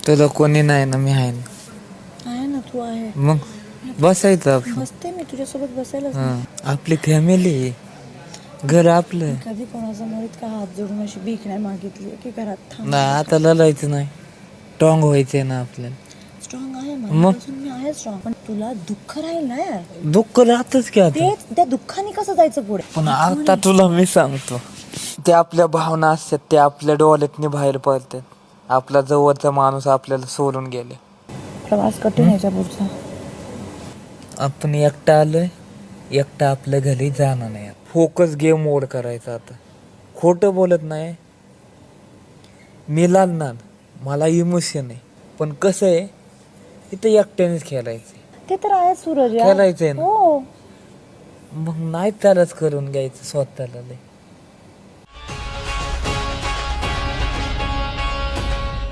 तुला कोणी नाही ना, मी आहे ना. आहे ना, तू आहे. मग बसायचं आपण. बसते मी तुझ्यासोबत बसायलाच हा, नाही. आपली फॅमिली, घर आपलं. कधी कोणासमोर इतका हात जोडून अशी भीक नाही मागितली की घरात थांब. नाही, आता लढायचं नाही, स्ट्रॉंग व्हायचंय ना आपल्याला. स्ट्रॉंग आहे मग? मनापासून मी आहे स्ट्रॉंग, पण तुला दुःख राहील ना यार. दुःख राहतच की आता. तेच, त्या दुःखाने कसं जायचं पुढे. पण आता तुला मी सांगतो, ते आपल्या भावना असतात, ते आपल्या डोळ्यातनी बाहेर पडतात. आपला जवळचा माणूस आपल्याला सोडून गेले. प्रवास कठीण याच्या पुढचा. आपण एकटा आलोय, एकटा आपल्या घरी जाणार नाही. फोकस गेम मोड करायचा आता. खोटं बोलत नाही, मी लागणार, मला इमोशन आहे, पण कसं आहे, इथं एकट्यानेच खेळायचं. ते तर आहे सूरज यार. खेळायचंय ना. हो. मग नाही त्यालाच करून घ्यायचं स्वतःला लय.